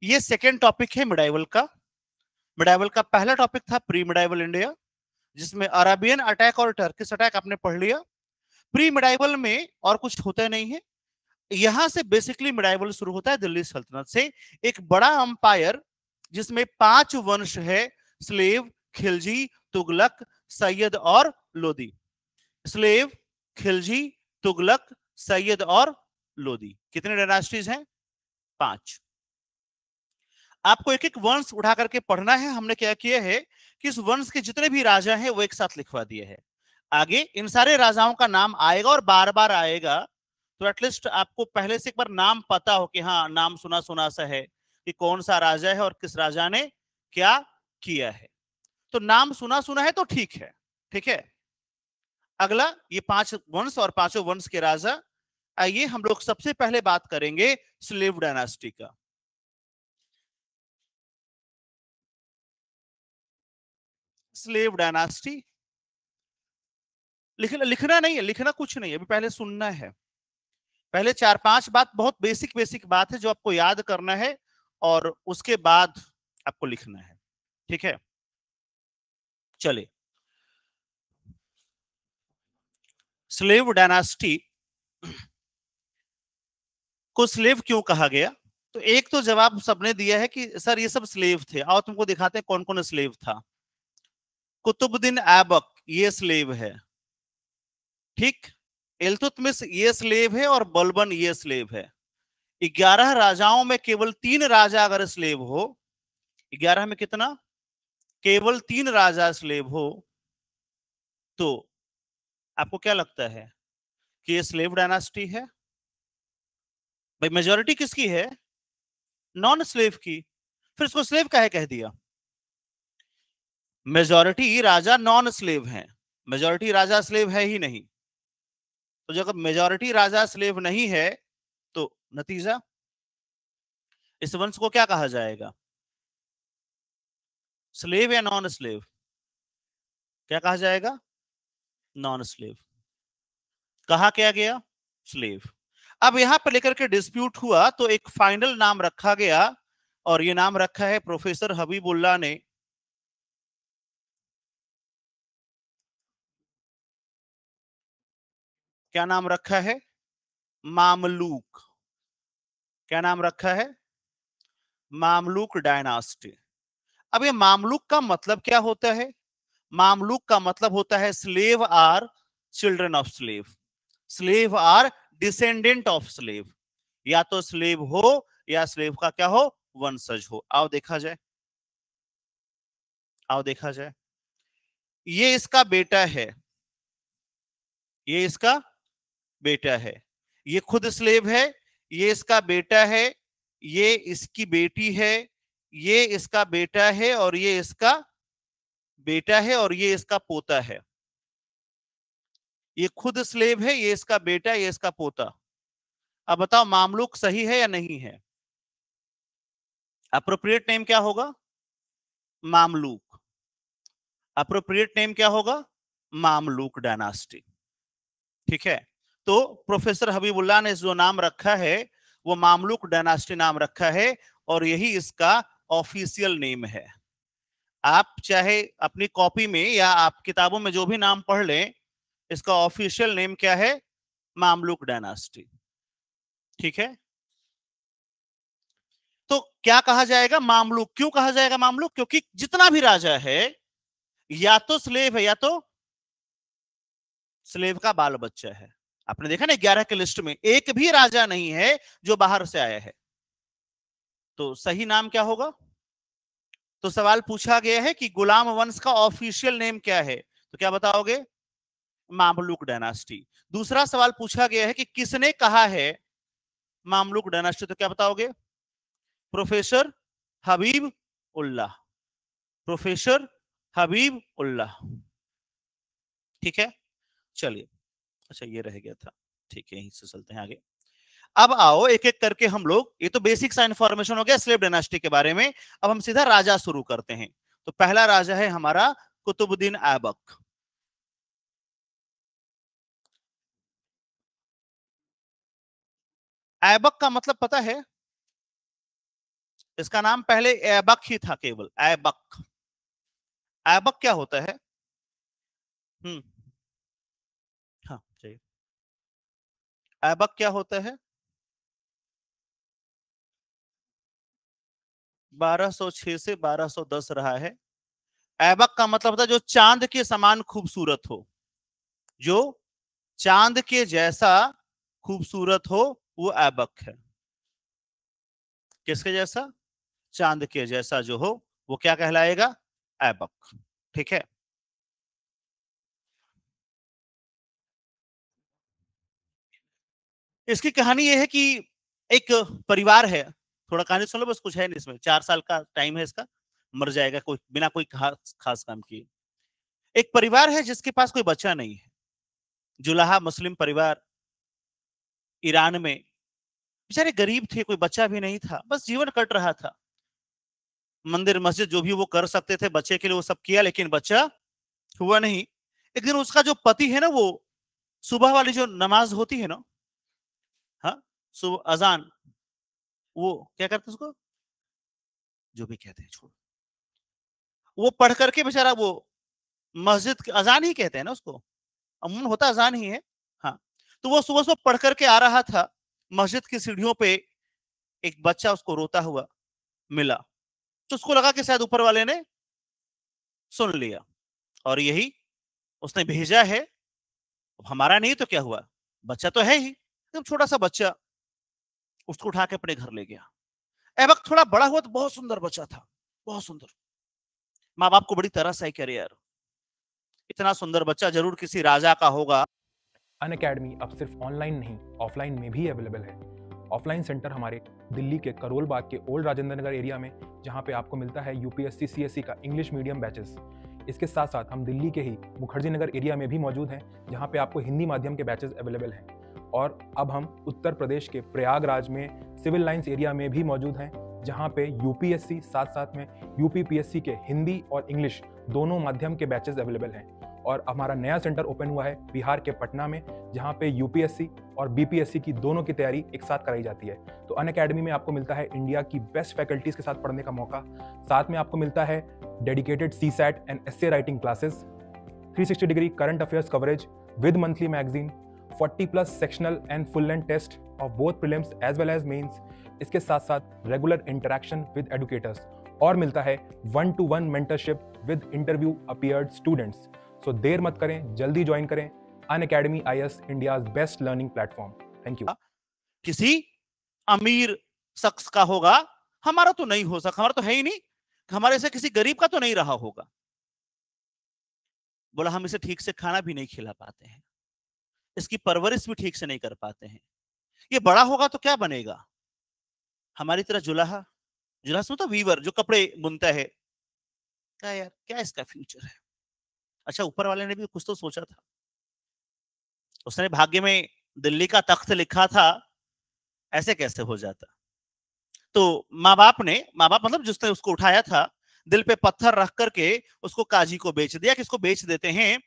ये second topic है medieval का। मिडाइवल का पहला टॉपिक था प्री मिडाइवल इंडिया, जिसमें अराबियन अटैक और टर्किश अटैक आपने पढ़ लिया। प्री मिडाइवल में और कुछ होता नहीं है, यहां से बेसिकली मिडाइवल शुरू होता है दिल्ली सल्तनत से। एक बड़ा अंपायर जिसमें 5 वंश है, स्लेव, खिलजी, तुगलक, सैयद और लोदी। स्लेव, खिलजी, तुगलक, सैयद और लोदी। कितने डायनास्टीज हैं? 5। आपको एक एक वंश उठा करके पढ़ना है। हमने क्या किया है कि इस वंश के जितने भी राजा हैं वो एक साथ लिखवा दिए हैं। आगे इन सारे राजाओं का नाम आएगा और बार बार आएगा, तो एटलीस्ट आपको पहले से एक बार नाम पता हो कि हाँ, नाम सुना सुना सा है कि कौन सा राजा है और किस राजा ने क्या किया है। तो नाम सुना सुना है तो ठीक है। ठीक है, अगला ये 5 वंश और पांचों वंश के राजा। आइए हम लोग सबसे पहले बात करेंगे स्लेव डायनास्टी का। स्लेव डायनास्टी लिखना नहीं है, लिखना कुछ नहीं है, अभी पहले सुनना है। पहले 4-5 बात, बहुत बेसिक बेसिक बात है जो आपको याद करना है और उसके बाद आपको लिखना है। ठीक है, चलिए। स्लेव डायनास्टी को स्लेव क्यों कहा गया? तो एक तो जवाब सबने दिया है कि सर ये सब स्लेव थे। आओ तुमको दिखाते हैं कौन कौन स्लेव था। कुतुबुद्दीन ऐबक ये स्लेव है, ठीक। इल्तुतमिश ये स्लेव है और बलबन ये स्लेव है। 11 राजाओं में केवल 3 राजा अगर स्लेव हो, 11 में कितना, केवल 3 राजा स्लेव हो, तो आपको क्या लगता है कि ये स्लेव डायनास्टी है? भाई मेजोरिटी किसकी है? नॉन स्लेव की। फिर इसको स्लेव काहे कह दिया? मेजोरिटी राजा नॉन स्लेव हैं, मेजोरिटी राजा स्लेव है ही नहीं। तो जब मेजोरिटी राजा स्लेव नहीं है तो नतीजा, इस वंश को क्या कहा जाएगा? स्लेव या नॉन स्लेव? क्या कहा जाएगा? Non slave. कहा क्या गया? स्लेव। अब यहां पर लेकर के डिस्प्यूट हुआ तो एक फाइनल नाम रखा गया, और ये नाम रखा है प्रोफेसर हबीबुल्लाह ने। क्या नाम रखा है? मामलूक। क्या नाम रखा है? Mamluk dynasty. अब ये मामलूक का मतलब क्या होता है? मामलूक का मतलब होता है slave or children of slave, slave or descendant of slave. या तो स्लेव हो या स्लेव का क्या हो, वंशज हो। आओ देखा जाए, आओ देखा जाए। ये इसका बेटा है, ये इसका बेटा है, ये खुद स्लेव है, ये इसका बेटा है, ये इसकी बेटी है, ये इसका बेटा है, और ये इसका बेटा है, और ये इसका पोता है। ये खुद स्लेव है, ये इसका बेटा, ये इसका पोता। अब बताओ मामलूक सही है या नहीं है? अप्रोप्रिएट नेम क्या होगा? मामलूक। अप्रोप्रिएट नेम क्या होगा? Mamluk dynasty. ठीक है, तो प्रोफेसर हबीबुल्लाह ने जो नाम रखा है वो मामलूक डायनास्टी नाम रखा है, और यही इसका ऑफिशियल नेम है। आप चाहे अपनी कॉपी में या आप किताबों में जो भी नाम पढ़ लें, इसका ऑफिशियल नेम क्या है? Mamluk dynasty. ठीक है, तो क्या कहा जाएगा? मामलूक। क्यों कहा जाएगा मामलूक? क्योंकि जितना भी राजा है या तो स्लेव है या तो स्लेव का बाल बच्चा है। आपने देखा ना 11 के लिस्ट में एक भी राजा नहीं है जो बाहर से आया है। तो सही नाम क्या होगा? तो सवाल पूछा गया है कि गुलाम वंश का ऑफिशियल नेम क्या है, तो क्या बताओगे? Mamluk dynasty. दूसरा सवाल पूछा गया है कि किसने कहा है मामलूक डायनास्टी, तो क्या बताओगे? प्रोफेसर हबीब उल्लाह। प्रोफेसर हबीब उल्लाह। ठीक है, चलिए। अच्छा ये रह गया था, ठीक है, यहीं से चलते हैं आगे। अब आओ एक एक करके हम लोग, ये तो बेसिक सा इंफॉर्मेशन हो गया स्लेव डायनास्टी के बारे में। अब हम सीधा राजा शुरू करते हैं। तो पहला राजा है हमारा कुतुबुद्दीन ऐबक। ऐबक का मतलब पता है? इसका नाम पहले ऐबक ही था, केवल ऐबक। ऐबक क्या होता है? हम्म, हाँ चाहिए। ऐबक क्या होता है? 1206 से 1210 रहा है। ऐबक का मतलब होता है जो चांद के समान खूबसूरत हो, जो चांद के जैसा खूबसूरत हो, वो ऐबक है। किसके जैसा? चांद के जैसा जो हो वो क्या कहलाएगा? ऐबक। ठीक है। इसकी कहानी ये है कि एक परिवार है, थोड़ा कहानी सुन लो बस, कुछ है नहीं इसमें, 4 साल का टाइम है इसका, मर जाएगा कोई बिना कोई खास काम किए। एक परिवार है जिसके पास कोई बच्चा नहीं है, जुलाहा मुस्लिम परिवार, ईरान में। बेचारे गरीब थे, कोई बच्चा भी नहीं था, बस जीवन कट रहा था। मंदिर मस्जिद जो भी वो कर सकते थे बच्चे के लिए वो सब किया, लेकिन बच्चा हुआ नहीं। एक दिन उसका जो पति है ना, वो सुबह वाली जो नमाज होती है ना, हाँ, सुबह अजान, वो क्या करते उसको, जो भी कहते हैं छोड़, वो पढ़ करके बेचारा वो मस्जिद अजान ही कहते हैं ना उसको, अमूमन होता अजान ही है। हाँ, तो वो सुबह सुबह पढ़ करके आ रहा था, मस्जिद की सीढ़ियों पे एक बच्चा उसको रोता हुआ मिला, तो उसको लगा कि शायद ऊपर वाले ने सुन लिया और यही उसने भेजा है। हमारा नहीं तो क्या हुआ, बच्चा तो है ही, एकदम छोटा सा बच्चा, उसको उठा के अपने घर ले गया। ए वक्त थोड़ा बड़ा हुआ तो बहुत सुंदर बच्चा था, बहुत सुंदर। माँ बाप को बड़ी तरस आई, करे यार इतना सुंदर बच्चा जरूर किसी राजा का होगा। अनअकैडमी अब सिर्फ ऑनलाइन नहीं, ऑफलाइन में भी अवेलेबल है। ऑफलाइन सेंटर हमारे दिल्ली के करोल बाग के ओल्ड राजेंद्र नगर एरिया में, जहां पे आपको मिलता है यूपीएससी सीएससी का इंग्लिश मीडियम बैचेस। इसके साथ साथ हम दिल्ली के ही मुखर्जी नगर एरिया में भी मौजूद हैं, जहां पे आपको हिंदी माध्यम के बैचेस अवेलेबल हैं। और अब हम उत्तर प्रदेश के प्रयागराज में सिविल लाइंस एरिया में भी मौजूद हैं, जहां पे यूपीएससी साथ साथ में यूपीपीएससी के हिंदी और इंग्लिश दोनों माध्यम के बैचेस अवेलेबल हैं। और हमारा नया सेंटर ओपन हुआ है बिहार के पटना में, जहां पे यूपीएससी और बीपीएससी की दोनों की तैयारी एक साथ कराई जाती है। तो अनअकैडमी में आपको मिलता है इंडिया की बेस्ट फैकल्टीज के साथ पढ़ने का मौका। साथ में आपको मिलता है dedicated CSAT and essay writing classes, 360 degree current affairs coverage with monthly magazine, 40+ sectional and full length test of both prelims as well as mains. इसके साथ साथ रेगुलर इंटरेक्शन विद एडुकेटर्स, और मिलता है 1-to-1 mentorship with interview appeared students. So देर मत करें, जल्दी ज्वाइन करें Unacademy IAS, India's best learning platform. Thank you. किसी अमीर शख्स का होगा, हमारा तो नहीं हो सकता, हमारा तो है ही नहीं, हमारे से किसी गरीब का तो नहीं रहा होगा। बोला हम इसे ठीक से खाना भी नहीं खिला पाते हैं, इसकी परवरिश भी ठीक से नहीं कर पाते हैं, ये बड़ा होगा तो क्या बनेगा? हमारी तरह जुलाहा, जुलाहा सुनो तो वीवर जो कपड़े बुनता है, क्या यार क्या इसका फ्यूचर है? अच्छा, ऊपर वाले ने भी कुछ तो सोचा था, उसने भाग्य में दिल्ली का तख्त लिखा था, ऐसे कैसे हो जाता? तो माँ बाप मतलब जिसने उसको उठाया था, दिल पे पत्थर रख करके उसको काजी को बेच दिया कि इसको बेच देते हैं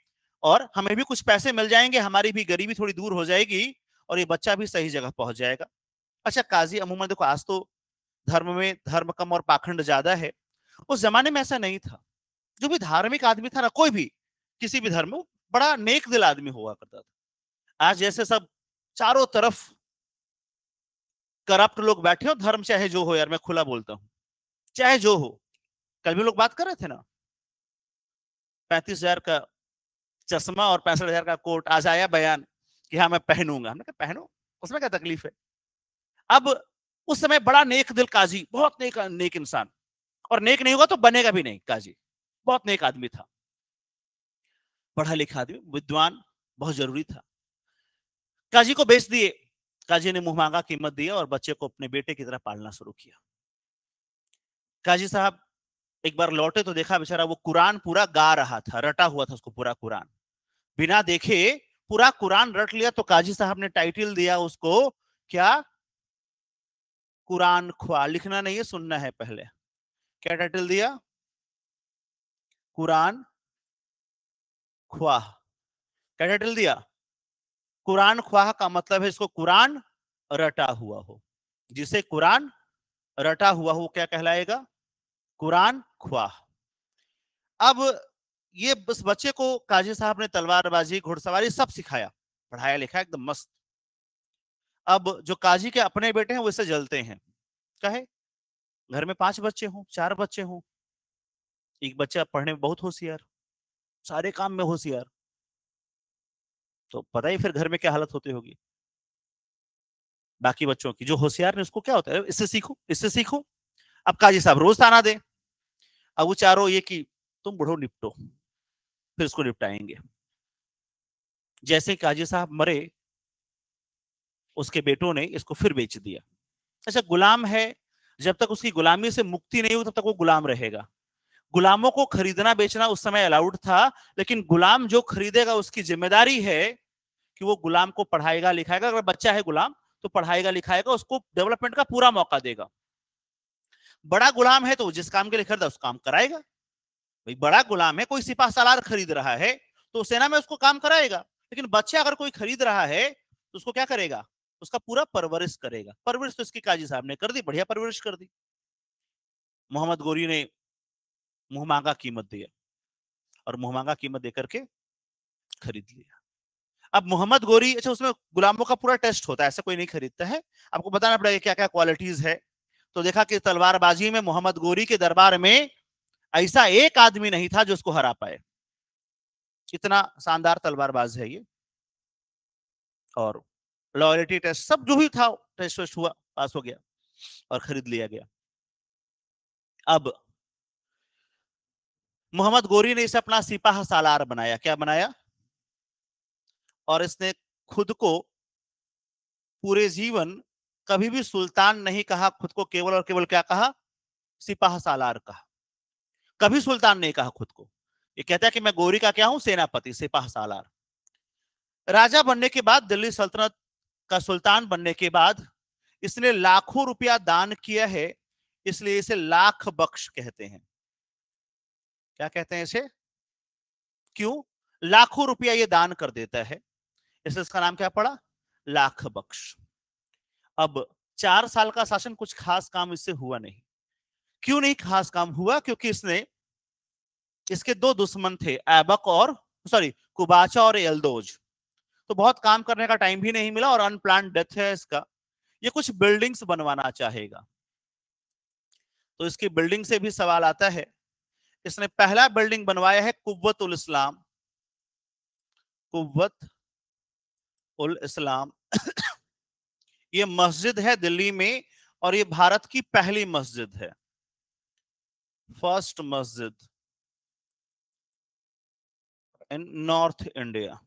और हमें भी कुछ पैसे मिल जाएंगे, हमारी भी गरीबी थोड़ी दूर हो जाएगी और ये बच्चा भी सही जगह पहुंच जाएगा। अच्छा, काजी अमूमन देखो आज तो धर्म में धर्म कम और पाखंड ज्यादा है, उस जमाने में ऐसा नहीं था। जो भी धार्मिक आदमी था ना, कोई भी किसी भी धर्म में, बड़ा नेक दिल आदमी हुआ करता था। आज जैसे सब चारों तरफ करप्ट लोग बैठे हो, धर्म चाहे जो हो, यार मैं खुला बोलता हूँ, चाहे जो हो। कल भी लोग बात कर रहे थे ना, 35,000 का चश्मा और 65,000 का कोट, आज आया बयान कि हाँ मैं पहनूंगा, हमने कहा पहनो, उसमें क्या तकलीफ है? अब उस समय बड़ा नेक दिल काजी, बहुत नेक नेक इंसान, और नेक नहीं होगा तो बनेगा भी नहीं काजी, बहुत नेक आदमी था, पढ़ा लिखा आदमी, विद्वान, बहुत जरूरी था। काजी को बेच दिए, काजी ने मुंह मांगा कीमत दिया और बच्चे को अपने बेटे की तरह पालना शुरू किया। काजी साहब एक बार लौटे तो देखा बेचारा वो कुरान पूरा गा रहा था, रटा हुआ था उसको पूरा कुरान, बिना देखे पूरा कुरान रट लिया। तो काजी साहब ने टाइटल दिया उसको, क्या? कुरान ख्वा। लिखना नहीं है, सुनना है पहले। क्या टाइटल दिया? कुरान ख्वाह। क्या टाइटल दिया? कुरान ख्वाह का मतलब है इसको कुरान रटा हुआ हो, जिसे कुरान रटा हुआ वो क्या कहलाएगा? कुरान ख्वाह। अब ये बस बच्चे को काजी साहब ने तलवारबाजी, घुड़सवारी सब सिखाया, पढ़ाया लिखा एकदम मस्त। अब जो काजी के अपने बेटे हैं वो इससे जलते हैं, कहे घर में 5 बच्चे हों, 4 बच्चे हों, एक बच्चा पढ़ने में बहुत होशियार, सारे काम में होशियार, तो पता ही फिर घर में क्या हालत होती होगी बाकी बच्चों की। जो होशियार ने उसको क्या होता है, इससे सीखो, इससे सीखो। अब काजी साहब रोज ताना दे, अब वो चारों ये कि तुम बुढ़ो निपटो, फिर उसको निपटाएंगे। जैसे काजी साहब मरे, उसके बेटों ने इसको फिर बेच दिया। अच्छा, गुलाम है, जब तक उसकी गुलामी से मुक्ति नहीं हुई तब तक वो गुलाम रहेगा। गुलामों को खरीदना बेचना उस समय अलाउड था, लेकिन गुलाम जो खरीदेगा उसकी जिम्मेदारी है कि वो गुलाम को पढ़ाएगा लिखाएगा। अगर बच्चा है गुलाम तो पढ़ाएगा लिखाएगा, उसको डेवलपमेंट का पूरा मौका देगा। बड़ा गुलाम है तो जिस काम के लिए खरीदा उस काम कराएगा। भाई बड़ा गुलाम है, कोई सिपाह सालार खरीद रहा है तो सेना में उसको काम कराएगा, लेकिन बच्चा अगर कोई खरीद रहा है तो उसको क्या करेगा? उसका पूरा परवरिश करेगा। परवरिश तो इसकी काजी साहब ने कर दी, बढ़िया परवरिश कर दी। मोहम्मद गोरी ने मुंह मांगा कीमत दिया और मुंह मांगा कीमत देकर के खरीद लिया। अब मोहम्मद गोरी, अच्छा उसमें गुलामों का पूरा टेस्ट होता है, ऐसा कोई नहीं खरीदता है, आपको बताना पड़ेगा क्या क्या क्वालिटीज है। तो देखा कि तलवारबाजी में मोहम्मद गोरी के दरबार में ऐसा एक आदमी नहीं था जो उसको हरा पाए, इतना शानदार तलवारबाज है ये। और लॉयल्टी टेस्ट सब जो भी था, टेस्ट वेस्ट हुआ, पास हो गया और खरीद लिया गया। अब मोहम्मद गोरी ने इसे अपना सिपाह सालार बनाया। क्या बनाया? और इसने खुद को पूरे जीवन कभी भी सुल्तान नहीं कहा, खुद को केवल और केवल क्या कहा? सिपाह सालार कहा। कभी सुल्तान नहीं कहा खुद को। ये कहता है कि मैं गोरी का क्या हूं? सेनापति, सिपाह सालार। राजा बनने के बाद, दिल्ली सल्तनत का सुल्तान बनने के बाद इसने लाखों रुपया दान किया है, इसलिए इसे लाख बख्श कहते हैं। क्या कहते हैं इसे? क्यों? लाखों रुपया ये दान कर देता है, इसलिए इसका नाम क्या पड़ा? लाख बख्श। अब 4 साल का शासन, कुछ खास काम इससे हुआ नहीं। क्यों नहीं खास काम हुआ? क्योंकि इसने, इसके 2 दुश्मन थे, ऐबक और कुबाचा और एल्दोज। तो बहुत काम करने का टाइम भी नहीं मिला और अनप्लान डेथ है इसका। ये कुछ बिल्डिंग्स बनवाना चाहेगा, तो इसकी बिल्डिंग से भी सवाल आता है। इसने पहला बिल्डिंग बनवाया है कुव्वत उल इस्लाम। कुव्वत उल इस्लाम ये मस्जिद है दिल्ली में, और ये भारत की पहली मस्जिद है, फर्स्ट मस्जिद इन नॉर्थ इंडिया।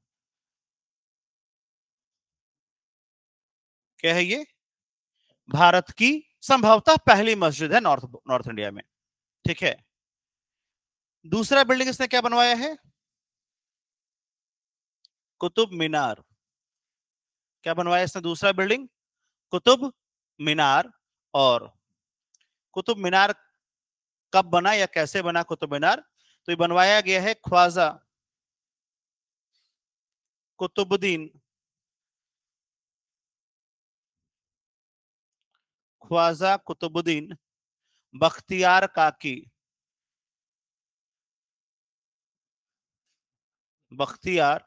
क्या है ये? भारत की संभवतः पहली मस्जिद है नॉर्थ इंडिया में। ठीक है। दूसरा बिल्डिंग इसने क्या बनवाया है? कुतुब मीनार। क्या बनवाया इसने दूसरा बिल्डिंग? कुतुब मीनार। और कुतुब मीनार कब बना या कैसे बना कुतुब मीनार? तो ये बनवाया गया है ख्वाजा कुतुबुद्दीन, ख्वाजा कुतुबुद्दीन बख्तियार काकी, बख्तियार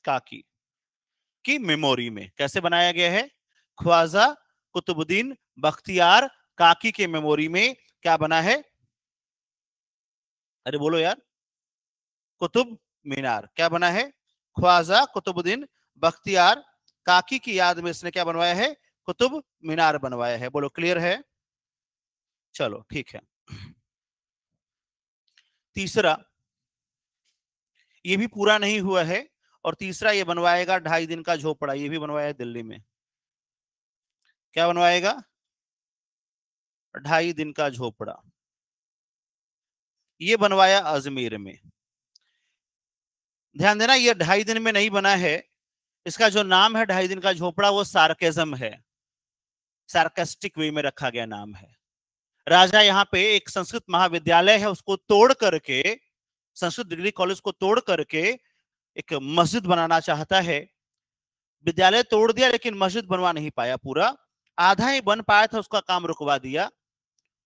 काकी की मेमोरी में। कैसे बनाया गया है? ख्वाजा कुतुबुद्दीन बख्तियार काकी के मेमोरी में क्या बना है? अरे बोलो यार। कुतुब मीनार। क्या बना है? ख्वाजा कुतुबुद्दीन बख्तियार काकी की याद में इसने क्या बनवाया है? कुतुब मीनार बनवाया है। बोलो क्लियर है? चलो ठीक है। तीसरा, ये भी पूरा नहीं हुआ है, और तीसरा ये बनवाएगा 2.5 दिन का झोपड़ा, ये भी बनवाया है दिल्ली में। क्या बनवाएगा? 2.5 दिन का झोपड़ा। ये बनवाया अजमेर में। ध्यान देना, ये 2.5 दिन में नहीं बना है। इसका जो नाम है 2.5 दिन का झोपड़ा, वो सार्केज्म है, सार्केस्टिक वे में रखा गया नाम है। राजा यहाँ पे एक संस्कृत महाविद्यालय है उसको तोड़ करके, संस्कृत डिग्री कॉलेज को तोड़ करके एक मस्जिद बनाना चाहता है। विद्यालय तोड़ दिया लेकिन मस्जिद बनवा नहीं पाया पूरा, आधा ही बन पाया था, उसका काम रुकवा दिया,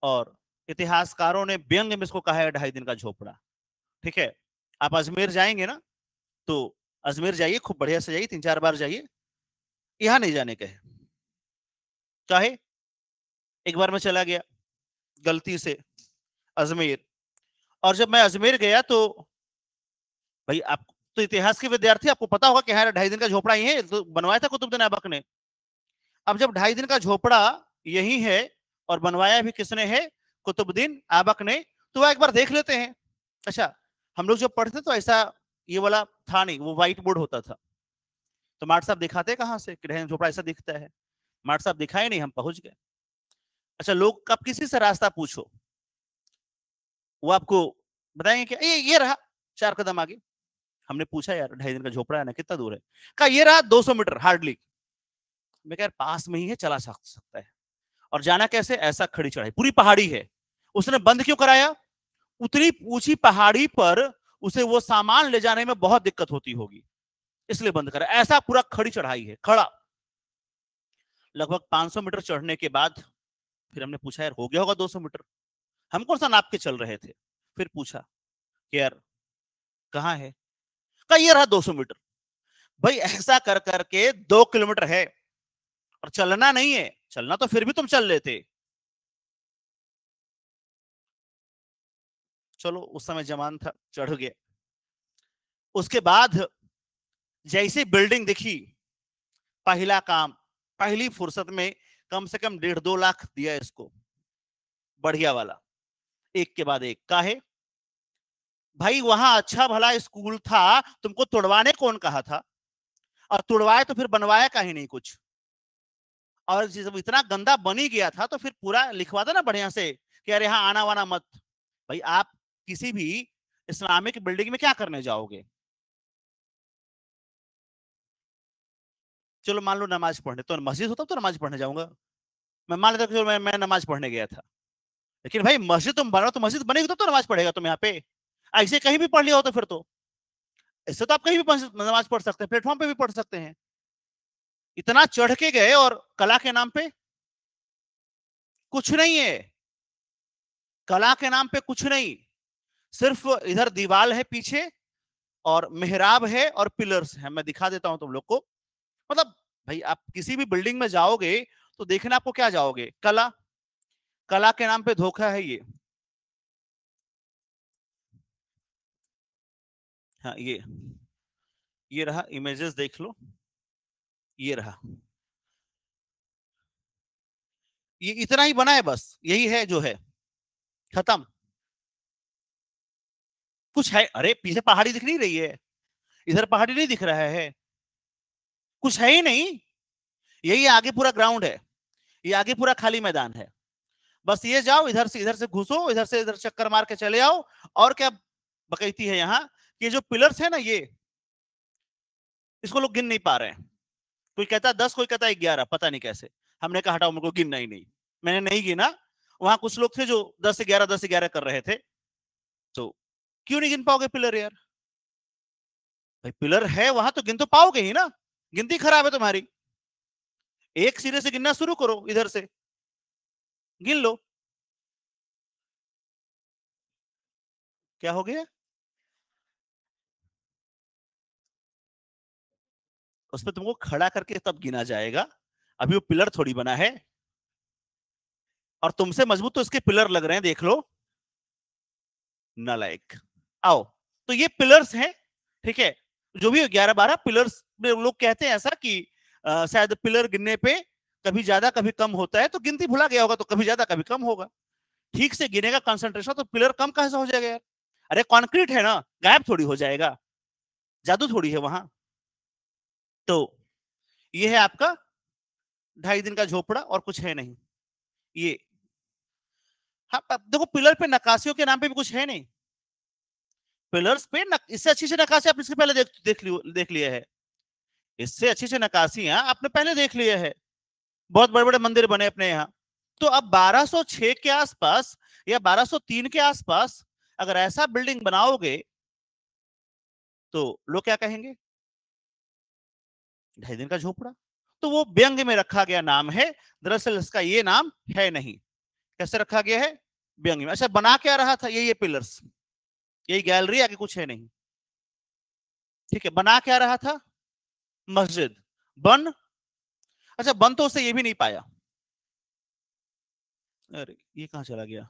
और इतिहासकारों ने व्यंग में इसको कहा है 2.5 दिन का झोपड़ा। ठीक है, आप अजमेर जाएंगे ना, तो अजमेर जाइए, खूब बढ़िया से जाइए, 3-4 बार जाइए, यहां नहीं जाने के। चाहे एक बार मैं चला गया गलती से अजमेर, और जब मैं अजमेर गया तो भाई, आप तो इतिहास के विद्यार्थी, आपको पता होगा कि हाँ 2.5 दिन का झोपड़ा ही है, तो बनवाया था कुतुबुद्दीन ऐबक ने। अब जब 2.5 दिन का झोपड़ा यही है और बनवाया भी किसने है, कुतुबुद्दीन ऐबक ने, तो वह एक बार देख लेते हैं। अच्छा, हम लोग जब पढ़ते तो ऐसा ये वाला था नहीं, वो व्हाइट बोर्ड होता था, तो मार्ट साहब दिखाते कहां से कि झोपड़ा ऐसा दिखता है। मार्ट साहब दिखाए नहीं, हम पहुंच गए। अच्छा, लोग आप किसी से रास्ता पूछो, वो आपको बताएंगे कि ये रहा 4 कदम आगे। हमने पूछा यार 2.5 दिन का झोपड़ा है ना, कितना दूर है? कहा ये रहा 200 मीटर हार्डली। मैं कह पास में ही है, चला सकता है। और जाना कैसे? ऐसा खड़ी चढ़ाई, पूरी पहाड़ी है। उसने बंद क्यों कराया? उतनी ऊंची पहाड़ी पर उसे वो सामान ले जाने में बहुत दिक्कत होती होगी, इसलिए बंद करा। ऐसा पूरा खड़ी चढ़ाई है, खड़ा। लगभग 500 मीटर चढ़ने के बाद फिर हमने पूछा यार हो गया होगा 200 मीटर, हम कौन सा नाप के चल रहे थे। फिर पूछा कि यार कहाँ है? कहा ये रहा 200 मीटर। भाई ऐसा कर करके 2 किलोमीटर है, और चलना नहीं है, चलना तो फिर भी तुम चल लेते। चलो उस समय जमान था, चढ़ गए। उसके बाद जैसे बिल्डिंग दिखी, पहला काम, पहली फुर्सत में कम से कम 1.5-2 लाख दिया इसको, बढ़िया वाला, एक के बाद एक। काहे? भाई वहां अच्छा भला स्कूल था, तुमको तुड़वाने कौन कहा था? और तुड़वाए तो फिर बनवाया का ही नहीं कुछ। और जब इतना गंदा बनी गया था तो फिर पूरा लिखवा दो ना बढ़िया से कि यार यहाँ आना वाना मत। भाई आप किसी भी इस्लामिक बिल्डिंग में क्या करने जाओगे? चलो मान लो नमाज पढ़ने, तो मस्जिद होता तो नमाज पढ़ने जाऊंगा। मैं मान लेता कि मैं नमाज पढ़ने गया था, लेकिन भाई मस्जिद तुम बनाओ तो मस्जिद बनेगी तो नमाज पढ़ेगा तुम यहाँ पे। ऐसे कहीं भी पढ़ लिया हो तो फिर तो, इससे तो आप कहीं भी नमाज पढ़ सकते हैं, प्लेटफॉर्म पे भी पढ़ सकते हैं। इतना चढ़ के गए और कला के नाम पे कुछ नहीं है। कला के नाम पे कुछ नहीं, सिर्फ इधर दीवार है पीछे, और मेहराब है और पिलर्स है। मैं दिखा देता हूं तुम लोग को। मतलब भाई आप किसी भी बिल्डिंग में जाओगे तो देखना आपको क्या जाओगे, कला। कला के नाम पे धोखा है ये। हाँ, ये रहा, इमेजेस देख लो, ये रहा। ये इतना ही बना है, बस यही है जो है, खत्म। कुछ है? अरे पीछे पहाड़ी दिख नहीं रही है? इधर पहाड़ी नहीं दिख रहा है? कुछ है ही नहीं। यही आगे पूरा ग्राउंड है, ये आगे पूरा खाली मैदान है। बस ये जाओ, इधर से घुसो, इधर से इधर चक्कर मार के चले आओ। और क्या बकैती है यहाँ, कि जो पिलर्स है ना, ये इसको लोग गिन नहीं पा रहे हैं। कोई कहता है 10, कोई कहता है 11, पता नहीं कैसे। हमने कहा हटाओ, मेरे को गिनना ही नहीं। मैंने नहीं गिना। वहां कुछ लोग थे जो 10 से 11 10 से 11 कर रहे थे। तो क्यों नहीं गिन पाओगे पिलर यार? भाई पिलर है वहां तो गिन तो पाओगे ही ना। गिनती खराब है तुम्हारी। एक सिरे से गिनना शुरू करो, इधर से गिन लो। क्या हो गया? उस पर तुमको खड़ा करके तब गिना जाएगा, अभी वो पिलर थोड़ी बना है। और तुमसे मजबूत तो इसके पिलर लग रहे हैं, देख लो। नालायक। आओ, तो ये पिलर्स हैं, ठीक है। जो भी 11-12 पिलर्स में लोग कहते हैं ऐसा कि शायद पिलर गिनने पे कभी ज्यादा कभी कम होता है, तो गिनती भुला गया होगा, तो कभी ज्यादा कभी कम होगा। ठीक से गिनेगा कंसंट्रेशन, तो पिलर कम कैसे हो जाएगा यार? अरे कंक्रीट है ना, गायब थोड़ी हो जाएगा, जादू थोड़ी है वहां। तो ये है आपका 2.5 दिन का झोपड़ा, और कुछ है नहीं ये। हाँ, अब देखो पिलर पे नक्काशियों के नाम पे भी कुछ है नहीं। पिलर्स पे इससे अच्छी से नक्काशी आप इसके पहले देख लिए है। इससे अच्छी से नक्काशियां आपने पहले देख लिए है। बहुत बड़े बड़े मंदिर बने अपने यहाँ। तो अब 1206 के आसपास या 1203 के आसपास अगर ऐसा बिल्डिंग बनाओगे तो लोग क्या कहेंगे? 2.5 दिन का झोपड़ा। तो वो व्यंग्य में रखा गया नाम है, दरअसल इसका ये नाम है नहीं। कैसे रखा गया है? व्यंग्य में। अच्छा, बना क्या रहा था? ये पिलर्स, यही गैलरी, आगे कुछ है नहीं। ठीक है, बना क्या रहा था? मस्जिद। बन, अच्छा बन तो उससे ये भी नहीं पाया। अरे ये कहां चला गया?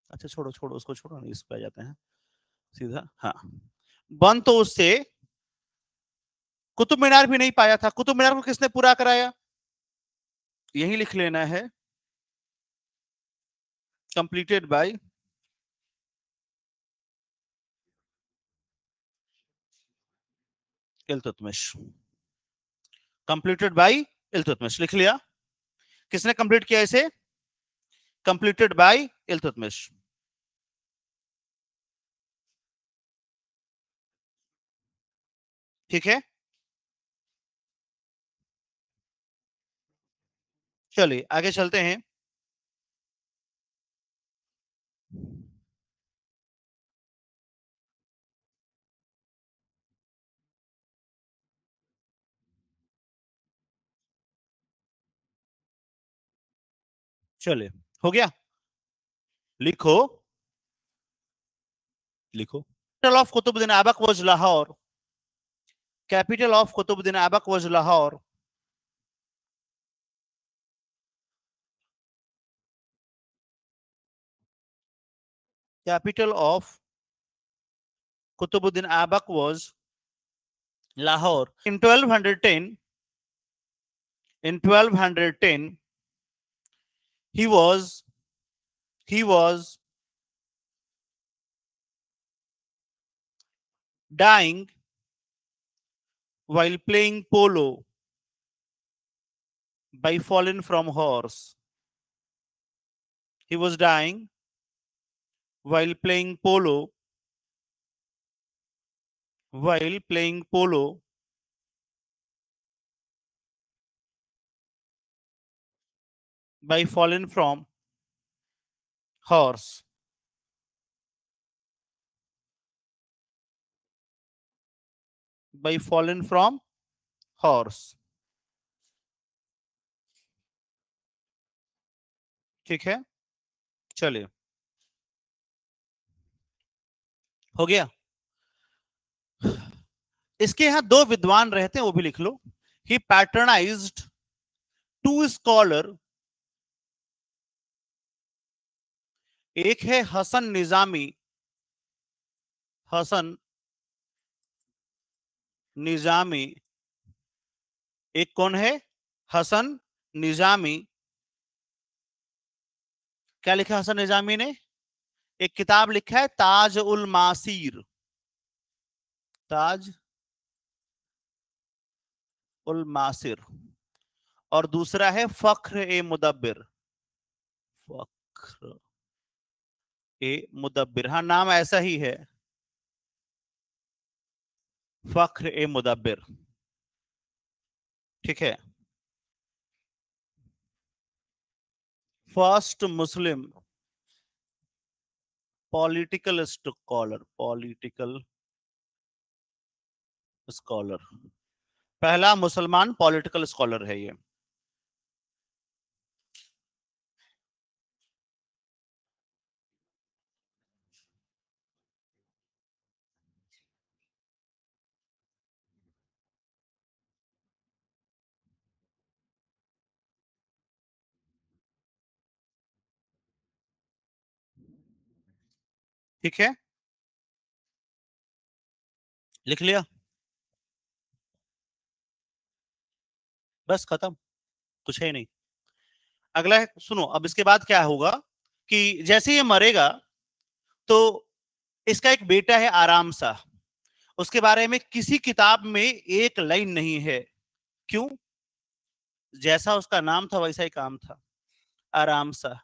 अच्छा छोड़ो छोड़ो उसको, छोड़ो नहीं, इस पे आ जाते हैं सीधा। हाँ, बन तो उससे कुतुब मीनार भी नहीं पाया था। कुतुब मीनार को किसने पूरा कराया? यही लिख लेना है, completed by Iltutmish. Completed by Iltutmish लिख लिया। किसने कंप्लीट किया इसे? Completed by Iltutmish. ठीक है, चलिए आगे चलते हैं। चलिए, हो गया? लिखो, लिखो। Capital of Qutbuddin Aibak was Lahore. Capital of Qutbuddin Aibak was Lahore. Capital of Qutbuddin Aibak was Lahore. In 1210, in 1210, he was he was dying while playing polo by falling from horse. He was dying while playing polo while playing polo by falling from horse. By falling from horse. ठीक है, चलिए, हो गया। इसके यहां दो विद्वान रहते हैं, वो भी लिख लो। ही पैटर्नाइज्ड टू स्कॉलर। एक है हसन निजामी। हसन निजामी। एक कौन है? हसन निजामी। क्या लिखा हसन निजामी ने? एक किताब लिखा है ताज उल मासीर। ताज उल मासिर। और दूसरा है फख्र ए मुदब्बिर। फख्र ए मुदब्बिर, हाँ नाम ऐसा ही है, फख्र ए मुदब्बिर। ठीक है, first Muslim political scholar. Political scholar, पहला मुसलमान पॉलिटिकल स्कॉलर है ये। ठीक है, लिख लिया, बस खत्म, कुछ है नहीं। अगला है, सुनो अब इसके बाद क्या होगा कि जैसे ये मरेगा तो इसका एक बेटा है आराम सा, उसके बारे में किसी किताब में एक लाइन नहीं है। क्यों? जैसा उसका नाम था वैसा ही काम था, आराम सा।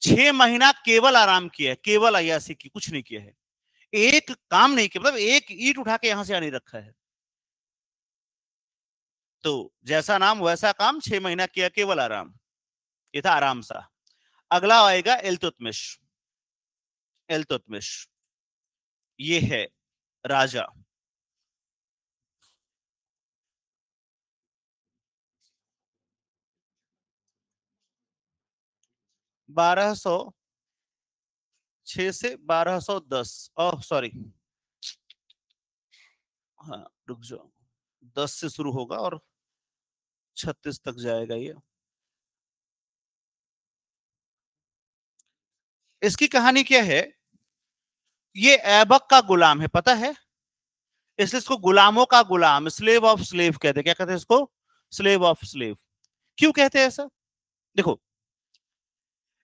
6 महीना केवल आराम किया है, केवल अयासी की, कुछ नहीं किया है, एक काम नहीं किया, मतलब एक ईंट उठा के यहां से नहीं रखा है। तो जैसा नाम वैसा काम, 6 महीना किया केवल आराम, ये था आराम सा। अगला आएगा इल्तुतमिश। इल्तुतमिश ये है राजा। 1206 से 1210, ओह सॉरी, हाँ रुक जाओ, 10 से शुरू होगा और 36 तक जाएगा ये। इसकी कहानी क्या है, ये ऐबक का गुलाम है, पता है, इसलिए इसको गुलामों का गुलाम, स्लेव ऑफ स्लेव कहते हैं। क्या कहते हैं इसको? Slave of slave. क्यों कहते हैं ऐसा? देखो,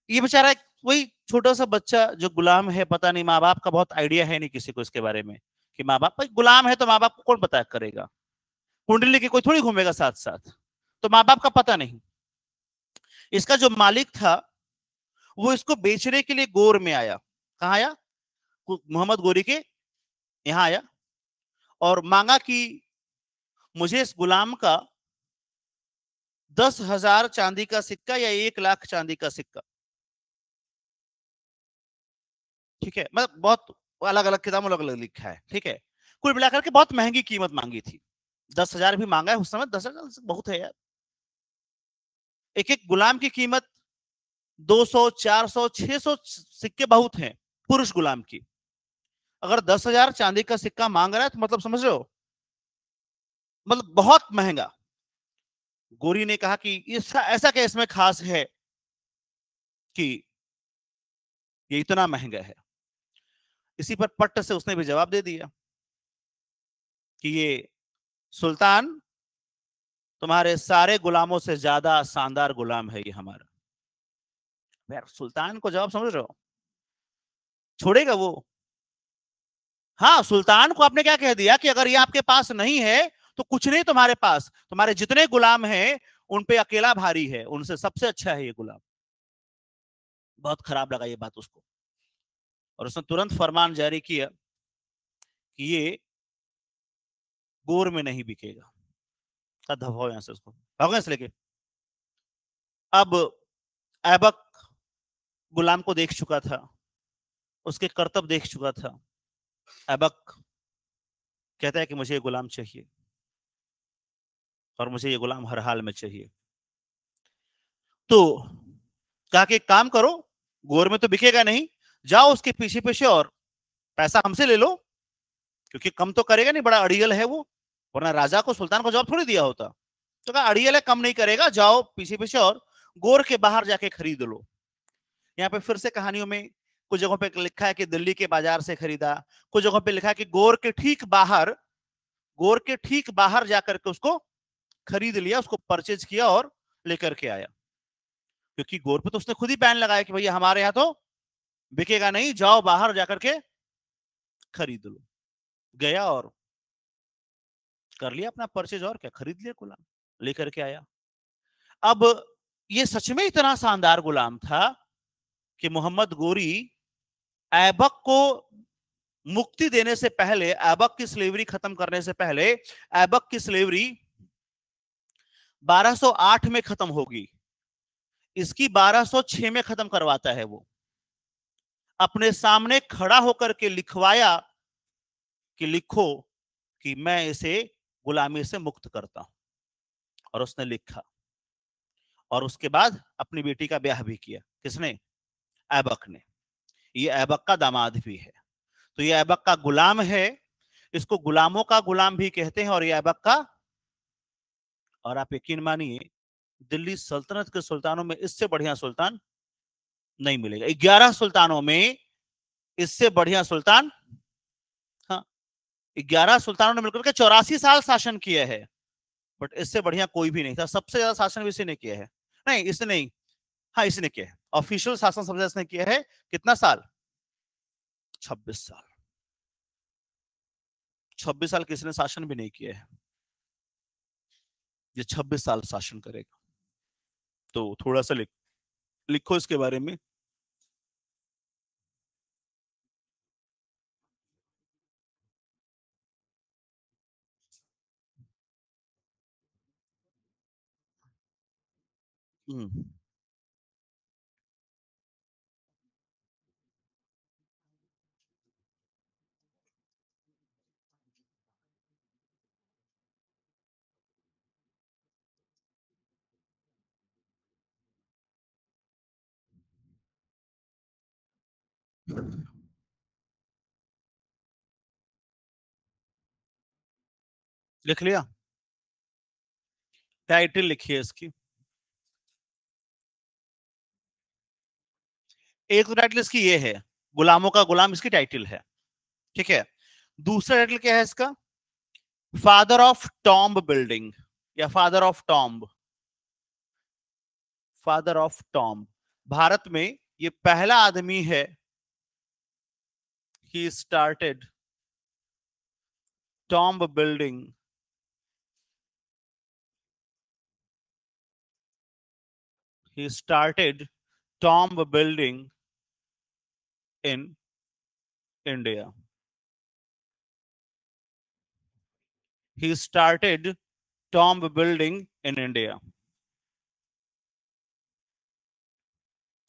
ये बेचारा वही छोटा सा बच्चा जो गुलाम है, पता नहीं, माँ बाप का बहुत आइडिया है नहीं किसी को इसके बारे में, कि माँ बाप गुलाम है तो माँ बाप को कौन पता करेगा, कुंडली के कोई थोड़ी घूमेगा साथ साथ, तो माँ बाप का पता नहीं। इसका जो मालिक था वो इसको बेचने के लिए गोर में आया। कहा आया? मोहम्मद गोरी के यहाँ आया और मांगा कि मुझे इस गुलाम का 10,000 चांदी का सिक्का या 1 लाख चांदी का सिक्का, ठीक है, मतलब बहुत अलग अलग किताबों अलग अलग लिखा है, ठीक है, कुल मिलाकर के बहुत महंगी कीमत मांगी थी। 10,000 भी मांगा है उस समय, 10,000 बहुत है यार। एक एक गुलाम की कीमत 200, 400, 600 सिक्के बहुत हैं पुरुष गुलाम की। अगर 10,000 चांदी का सिक्का मांग रहा है तो मतलब समझ रहे हो, मतलब बहुत महंगा। गोरी ने कहा कि ऐसा ऐसा क्या इसमें खास है कि ये इतना महंगा है। इसी पर पट्ट से उसने भी जवाब दे दिया कि ये सुल्तान तुम्हारे सारे गुलामों से ज्यादा शानदार गुलाम है ये हमारा। यार सुल्तान को जवाब समझ रहे हो, छोड़ेगा वो? हाँ, सुल्तान को आपने क्या कह दिया कि अगर ये आपके पास नहीं है तो कुछ नहीं तुम्हारे पास, तुम्हारे जितने गुलाम हैं उन पे अकेला भारी है, उनसे सबसे अच्छा है ये गुलाम। बहुत खराब लगा ये बात उसको, और उसने तुरंत फरमान जारी किया कि ये गोर में नहीं बिकेगा। धभाओ यहां से, उसको भागो से लेके। अब ऐबक गुलाम को देख चुका था, उसके करतब देख चुका था। ऐबक कहता है कि मुझे ये गुलाम चाहिए और मुझे ये गुलाम हर हाल में चाहिए। तो कहा कि एक काम करो, गोर में तो बिकेगा नहीं, जाओ उसके पीछे पीछे और पैसा हमसे ले लो, क्योंकि कम तो करेगा नहीं, बड़ा अड़ियल है वो, वरना राजा को सुल्तान को जवाब थोड़ी दिया होता। तो कहा अड़ियल है, कम नहीं करेगा, जाओ पीछे पीछे और गोर के बाहर जाके खरीद लो। यहाँ पे फिर से कहानियों में कुछ जगहों पे लिखा है कि दिल्ली के बाजार से खरीदा, कुछ जगहों पे लिखा है कि गोर के ठीक बाहर, गोर के ठीक बाहर जाकर के उसको खरीद लिया, उसको परचेज किया और लेकर के आया। क्योंकि गोर पे तो उसने खुद ही बैन लगाया कि भैया हमारे यहाँ तो बिकेगा नहीं, जाओ बाहर जाकर के खरीद लो। गया और कर लिया अपना परचेज, और क्या, खरीद लिया गुलाम, लेकर के आया। अब ये सच में इतना शानदार गुलाम था कि मोहम्मद गोरी ऐबक को मुक्ति देने से पहले, ऐबक की स्लेवरी खत्म करने से पहले, ऐबक की स्लेवरी 1208 में खत्म होगी, इसकी 1206 में खत्म करवाता है वो। अपने सामने खड़ा होकर के लिखवाया कि लिखो कि मैं इसे गुलामी से मुक्त करता हूं, और उसने लिखा। और उसके बाद अपनी बेटी का ब्याह भी किया। किसने? ऐबक ने। ये ऐबक का दामाद भी है, तो ये ऐबक का गुलाम है, इसको गुलामों का गुलाम भी कहते हैं, और ये ऐबक का, और आप यकीन मानिए दिल्ली सल्तनत के सुल्तानों में इससे बढ़िया सुल्तान नहीं मिलेगा। 11 सुल्तानों में इससे बढ़िया सुल्तान, हाँ, 11 सुल्तानों ने मिलकर के 84 साल शासन किया है, बट इससे बढ़िया कोई भी नहीं था। सबसे ज्यादा शासन इसी ने किया है, नहीं इसने नहीं, हाँ इसने किया है, ऑफिशियल शासन सबसे ज्यादा इसने किया है। कितना साल? 26 साल। 26 साल किसी ने शासन भी नहीं किया है, ये 26 साल शासन करेगा। तो थोड़ा सा लिखो इसके बारे में। हम्म। लिख लिया? टाइटल लिखिए इसकी। एक तो टाइटल इसकी ये है, गुलामों का गुलाम इसकी टाइटल है, ठीक है। दूसरा टाइटल क्या है इसका? फादर ऑफ टॉम्ब बिल्डिंग या father of tomb. Father of tomb, Bharat में ये पहला आदमी है, he started tomb building he started tomb building in India. He started tomb building in India.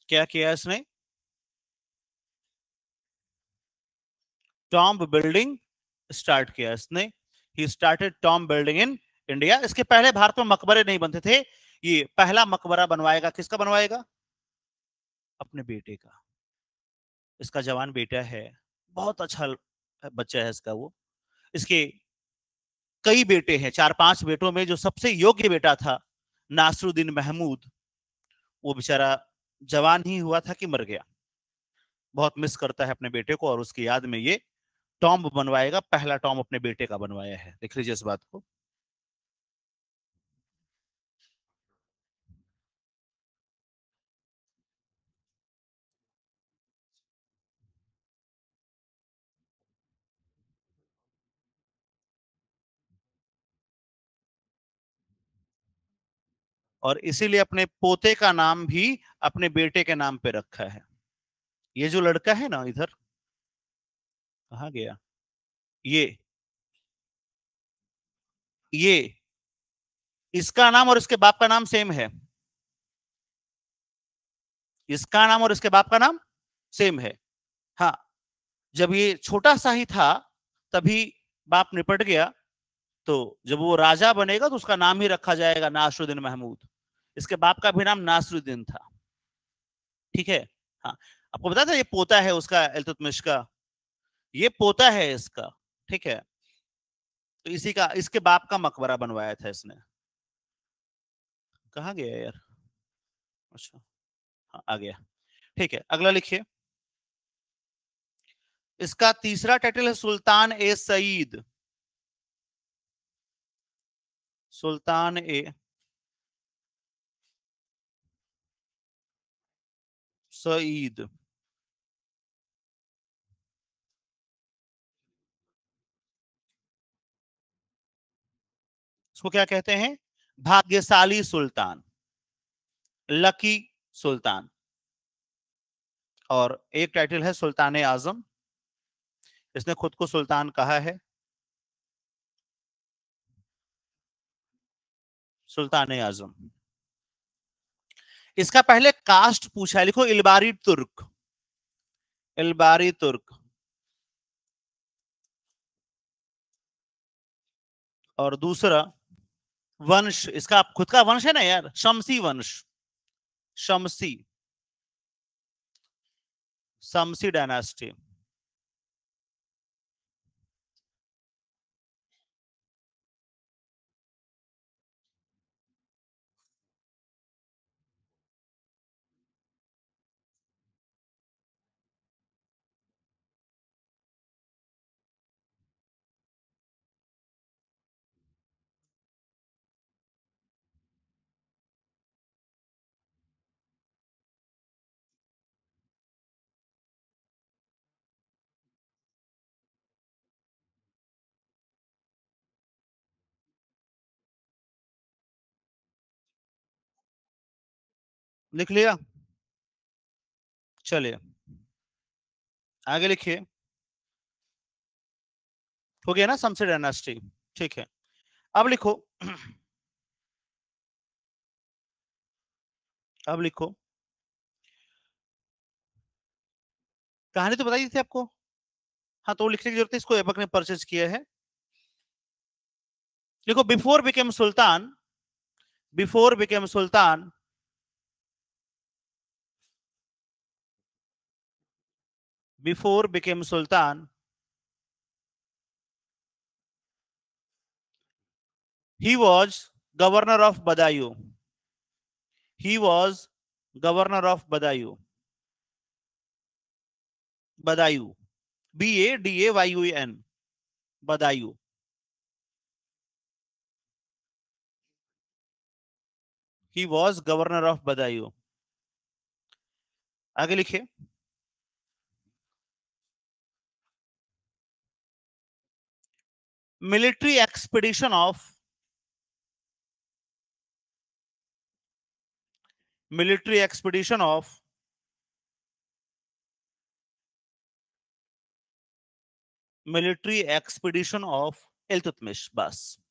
क्या किया इसने? टॉम्ब बिल्डिंग स्टार्ट किया इसने। He started tomb building in India. इसके पहले भारत में मकबरे नहीं बनते थे, ये पहला मकबरा बनवाएगा। किसका बनवाएगा? अपने बेटे का। इसका जवान बेटा है, बहुत अच्छा बच्चा है इसका। वो इसके कई बेटे हैं, 4-5 बेटों में जो सबसे योग्य बेटा था नासरुद्दीन महमूद, वो बेचारा जवान ही हुआ था कि मर गया। बहुत मिस करता है अपने बेटे को और उसकी याद में ये टॉम्ब बनवाएगा। पहला टॉम्ब अपने बेटे का बनवाया है, देख लीजिए इस बात को। और इसीलिए अपने पोते का नाम भी अपने बेटे के नाम पे रखा है। ये जो लड़का है ना इधर, कहा गया, ये ये इसका नाम और इसके बाप का नाम सेम है। इसका नाम और इसके बाप का नाम सेम है। हाँ, जब ये छोटा सा ही था तभी बाप निपट गया, तो जब वो राजा बनेगा तो उसका नाम ही रखा जाएगा नासरुद्दीन महमूद। इसके बाप का भी नाम नासरुद्दीन था, ठीक है। हाँ, आपको पता था ये पोता है उसका, इल्तुतमिश का। ये पोता है इसका, ठीक है। तो इसी का, इसके बाप का मकबरा बनवाया था इसने। कहाँ गया यार? अच्छा, हाँ आ गया, ठीक है। अगला लिखिए। इसका तीसरा टाइटल है सुल्तान ए सईद। सुल्तान ए सईद। इसको क्या कहते हैं? भाग्यशाली सुल्तान, लकी सुल्तान। और एक टाइटल है सुल्तान ए आजम। इसने खुद को सुल्तान कहा है, सुल्तान ए आजम। इसका पहले कास्ट पूछा है, लिखो इलबारी तुर्क। इलबारी तुर्क। और दूसरा वंश, इसका खुद का वंश है ना यार, शमसी वंश। शमसी, शमसी डायनास्टी। लिख लिया? चलिए आगे लिखिए। हो गया ना शमसी डायनास्टी, ठीक है। अब लिखो। अब लिखो, कहानी तो बताई थी आपको। हाँ, तो लिखने की जरूरत है, इसको ऐबक ने परचेज किया है। लिखो before became Sultan, before became Sultan, before became sultan, he was governor of Badaयूं. He was governor of Badaयूं. Badaयूं. Badayn. Badaयूं. He was governor of Badaयूं. आगे लिखिए. Military expedition of military expedition of military expedition of Iltutmish. बस